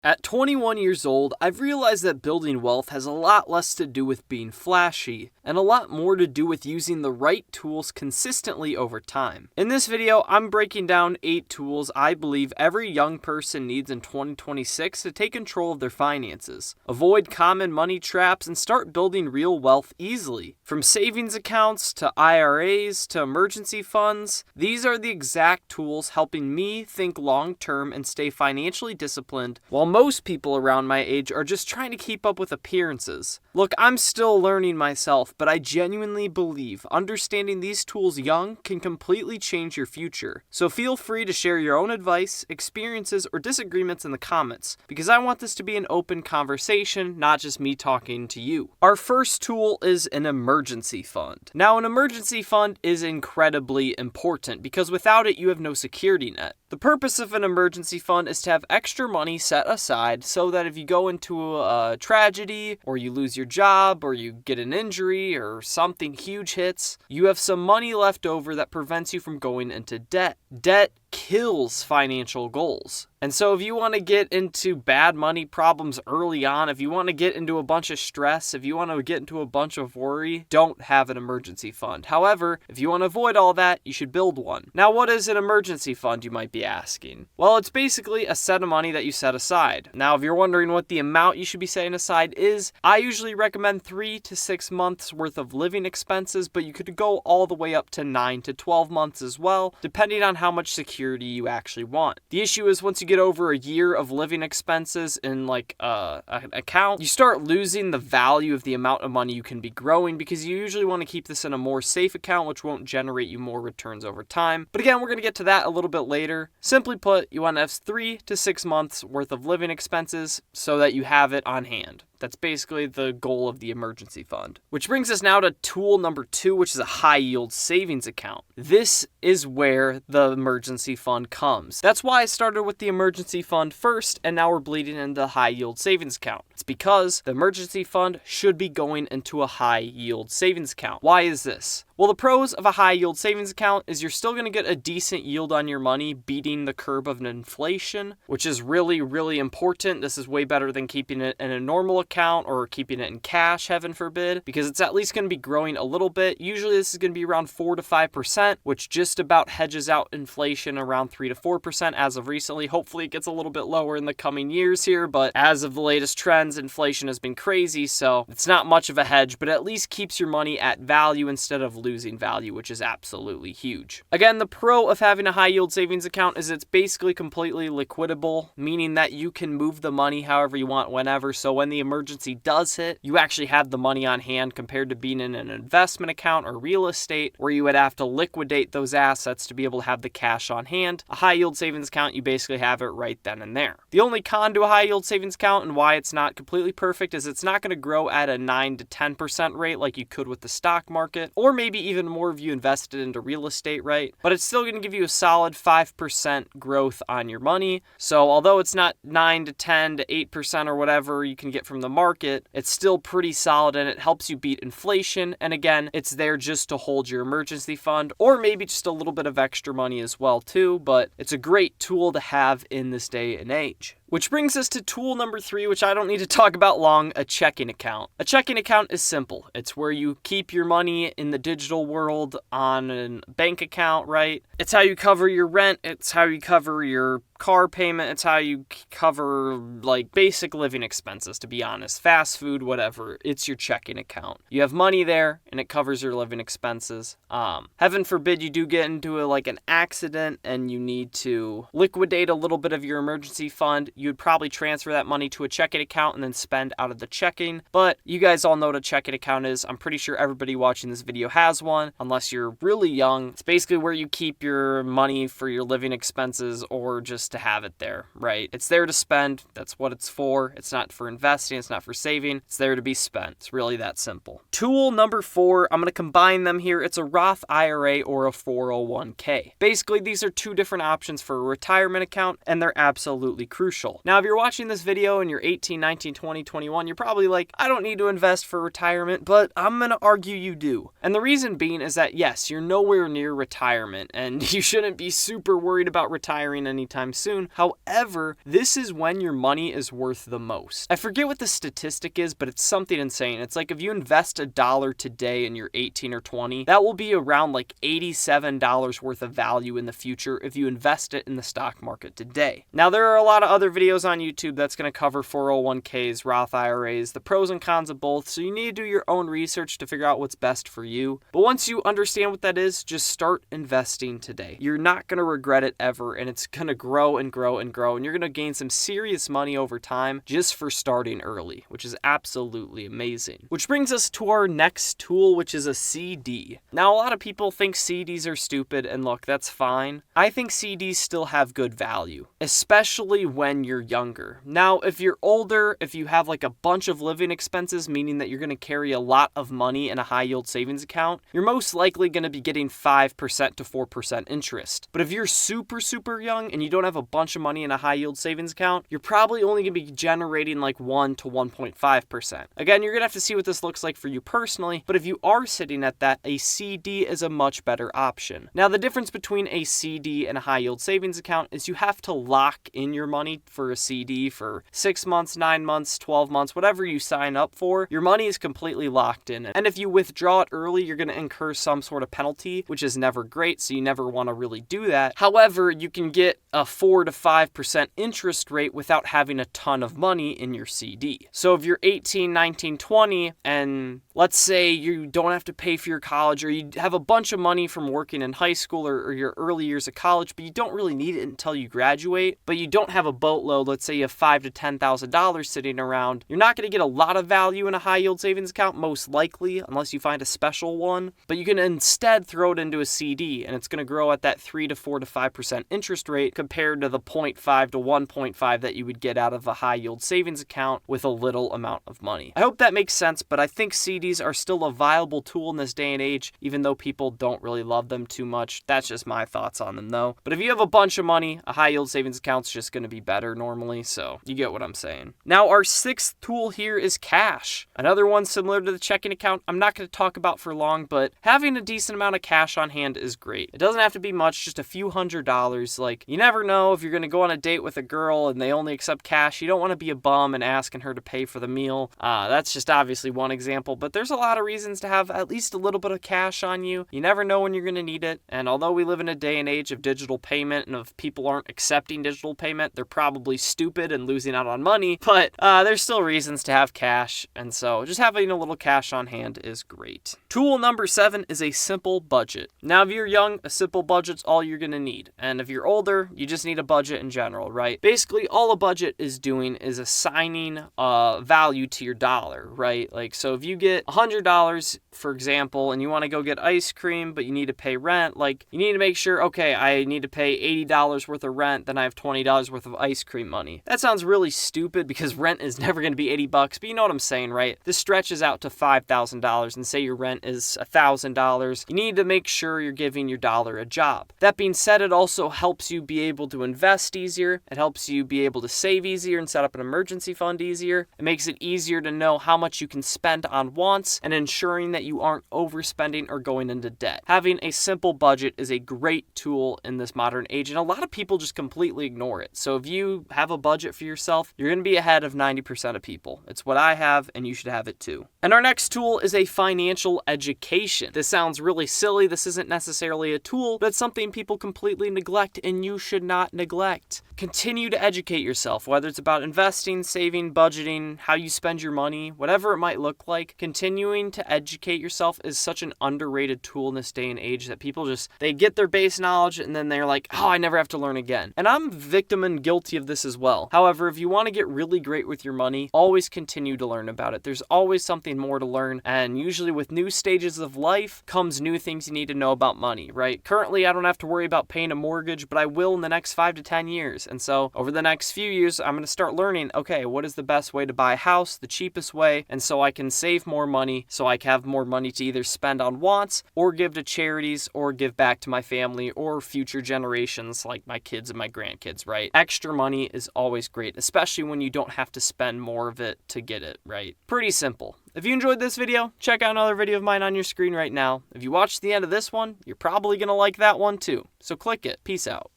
At 21 years old, I've realized that building wealth has a lot less to do with being flashy, and a lot more to do with using the right tools consistently over time. In this video, I'm breaking down 8 tools I believe every young person needs in 2026 to take control of their finances, avoid common money traps, and start building real wealth easily. From savings accounts to IRAs to emergency funds, these are the exact tools helping me think long-term and stay financially disciplined, while most people around my age are just trying to keep up with appearances. Look, I'm still learning myself, but I genuinely believe understanding these tools young can completely change your future. So feel free to share your own advice, experiences, or disagreements in the comments, because I want this to be an open conversation, not just me talking to you. Our first tool is an emergency fund. Now, an emergency fund is incredibly important because without it, you have no security net. The purpose of an emergency fund is to have extra money set aside so that if you go into a tragedy, or you lose your job, or you get an injury, or something huge hits, you have some money left over that prevents you from going into debt. Debt kills financial goals. And so if you want to get into bad money problems early on, if you want to get into a bunch of stress, if you want to get into a bunch of worry, don't have an emergency fund. However, if you want to avoid all that, you should build one. Now, what is an emergency fund, you might be asking? Well, it's basically a set of money that you set aside. Now, if you're wondering what the amount you should be setting aside is, I usually recommend 3 to 6 months worth of living expenses, but you could go all the way up to 9 to 12 months as well, depending on how much security you actually want. The issue is once you get over a year of living expenses in like an account, you start losing the value of the amount of money you can be growing because you usually want to keep this in a more safe account, which won't generate you more returns over time. But again, we're going to get to that a little bit later. Simply put, you want to have 3 to 6 months worth of living expenses so that you have it on hand. That's basically the goal of the emergency fund. Which brings us now to tool number 2, which is a high yield savings account. This is where the emergency fund comes. That's why I started with the emergency fund first, and now we're bleeding into the high yield savings account. It's because the emergency fund should be going into a high yield savings account. Why is this? Well, the pros of a high yield savings account is you're still going to get a decent yield on your money, beating the curve of inflation, which is really, really important. This is way better than keeping it in a normal account or keeping it in cash, heaven forbid, because it's at least going to be growing a little bit. Usually this is going to be around 4 to 5%, which just about hedges out inflation around 3 to 4% as of recently. Hopefully it gets a little bit lower in the coming years here, but as of the latest trends, inflation has been crazy, so it's not much of a hedge, but at least keeps your money at value instead of losing value, which is absolutely huge. Again, the pro of having a high yield savings account is it's basically completely liquidable, meaning that you can move the money however you want whenever, so when the emergency does hit, you actually have the money on hand compared to being in an investment account or real estate where you would have to liquidate those assets to be able to have the cash on hand. A high yield savings account, you basically have it right then and there. The only con to a high yield savings account and why it's not completely perfect is it's not going to grow at a 9 to 10% rate like you could with the stock market, or maybe even more if you invested into real estate, right? But it's still going to give you a solid 5% growth on your money. So although it's not 9 to 10 to 8% or whatever you can get from the market, it's still pretty solid and it helps you beat inflation. And again, it's there just to hold your emergency fund or maybe just a little bit of extra money as well too, but it's a great tool to have in this day and age. Which brings us to tool number 3, which I don't need to talk about long, a checking account. A checking account is simple. It's where you keep your money in the digital world on a bank account, right? It's how you cover your rent. It's how you cover your car payment. It's how you cover like basic living expenses, to be honest. Fast food, whatever. It's your checking account. You have money there and it covers your living expenses. Heaven forbid you do get into an accident and you need to liquidate a little bit of your emergency fund. You'd probably transfer that money to a checking account and then spend out of the checking. But you guys all know what a checking account is. I'm pretty sure everybody watching this video has one, unless you're really young. It's basically where you keep your money for your living expenses or just to have it there, right? It's there to spend. That's what it's for. It's not for investing. It's not for saving. It's there to be spent. It's really that simple. Tool number 4, I'm going to combine them here. It's a Roth IRA or a 401k. Basically, these are 2 different options for a retirement account, and they're absolutely crucial. beneficial. Now, if you're watching this video and you're 18, 19, 20, 21, you're probably like, I don't need to invest for retirement, but I'm going to argue you do. And the reason being is that, yes, you're nowhere near retirement and you shouldn't be super worried about retiring anytime soon. However, this is when your money is worth the most. I forget what the statistic is, but it's something insane. It's like if you invest $1 today and you're 18 or 20, that will be around like $87 worth of value in the future if you invest it in the stock market today. Now, there are a lot of other videos on YouTube that's going to cover 401ks, Roth IRAs, the pros and cons of both, so you need to do your own research to figure out what's best for you. But once you understand what that is, just start investing today. You're not going to regret it ever, and it's going to grow and grow and grow, and you're going to gain some serious money over time just for starting early, which is absolutely amazing. Which brings us to our next tool, which is a CD. Now, a lot of people think CDs are stupid, and look, that's fine. I think CDs still have good value, especially when you're younger. Now, if you're older, if you have like a bunch of living expenses, meaning that you're going to carry a lot of money in a high yield savings account, you're most likely going to be getting 5% to 4% interest. But if you're super young and you don't have a bunch of money in a high yield savings account, you're probably only going to be generating like 1 to 1.5%. Again, you're going to have to see what this looks like for you personally, but if you are sitting at that, a CD is a much better option. Now, the difference between a CD and a high yield savings account is you have to lock in your money for a CD for 6 months, 9 months, 12 months, whatever you sign up for. Your money is completely locked in. And if you withdraw it early, you're going to incur some sort of penalty, which is never great, so you never want to really do that. However, you can get a 4 to 5% interest rate without having a ton of money in your CD. So if you're 18, 19, 20, and let's say you don't have to pay for your college, or you have a bunch of money from working in high school or your early years of college, but you don't really need it until you graduate, but you don't have a boatload, let's say you have $5,000 to $10,000 sitting around, you're not going to get a lot of value in a high yield savings account, most likely, unless you find a special one, but you can instead throw it into a CD, and it's going to grow at that 3 to 4 to 5% interest rate compared to the 0.5 to 1.5 that you would get out of a high yield savings account with a little amount of money. I hope that makes sense, but I think CDs are still a viable tool in this day and age, even though people don't really love them too much. That's just my thoughts on them though. But if you have a bunch of money, a high yield savings account's just going to be better normally, so you get what I'm saying. Now, our sixth tool here is cash. Another one similar to the checking account I'm not going to talk about for long, but having a decent amount of cash on hand is great. It doesn't have to be much, just a few $100s. Like, you never know if you're going to go on a date with a girl and they only accept cash. You don't want to be a bum and asking her to pay for the meal. That's just obviously one example, but there's a lot of reasons to have at least a little bit of cash on you. You never know when you're going to need it, and although we live in a day and age of digital payment, and if people aren't accepting digital payment, they're probably stupid and losing out on money, but there's still reasons to have cash, and so just having a little cash on hand is great. Tool number 7 is a simple budget. Now, if you're young, a simple budget's all you're going to need, and if you're older, you just need a budget in general, right? Basically, all a budget is doing is assigning value to your dollar, right? Like, so if you get $100, for example, and you want to go get ice cream, but you need to pay rent, like, you need to make sure, okay, I need to pay $80 worth of rent, then I have $20 worth of ice cream money. That sounds really stupid because rent is never going to be $80, but you know what I'm saying, right? This stretches out to $5,000, and say your rent is $1,000. You need to make sure you're giving your dollar a job. That being said, it also helps you be able to invest easier. It helps you be able to save easier and set up an emergency fund easier. It makes it easier to know how much you can spend on wants and ensuring that you aren't overspending or going into debt. Having a simple budget is a great tool in this modern age, and a lot of people just completely ignore it. So if you have a budget for yourself, you're going to be ahead of 90% of people. It's what I have, and you should have it too. And our next tool is a financial education. This sounds really silly. This isn't necessarily a tool, but it's something people completely neglect, and you should not neglect. Continue to educate yourself, whether it's about investing, saving, budgeting, how you spend your money, whatever it might look like. Continuing to educate yourself is such an underrated tool in this day and age that people just, they get their base knowledge and then they're like, oh, I never have to learn again. And I'm victim and guilty of this as well. However, if you want to get really great with your money, always continue to learn about it. There's always something more to learn, and usually with new stages of life comes new things you need to know about money, right? Currently, I don't have to worry about paying a mortgage, but I will in the next 5 to 10 years. And so over the next few years, I'm going to start learning, okay, what is the best way to buy a house, the cheapest way, and so I can save more money, so I can have more money to either spend on wants or give to charities or give back to my family or future generations like my kids and my grandkids, right? Extra money is always great, especially when you don't have to spend more of it to get it, right? Pretty simple. If you enjoyed this video, check out another video of mine on your screen right now. If you watched the end of this one, you're probably going to like that one too. So click it. Peace out.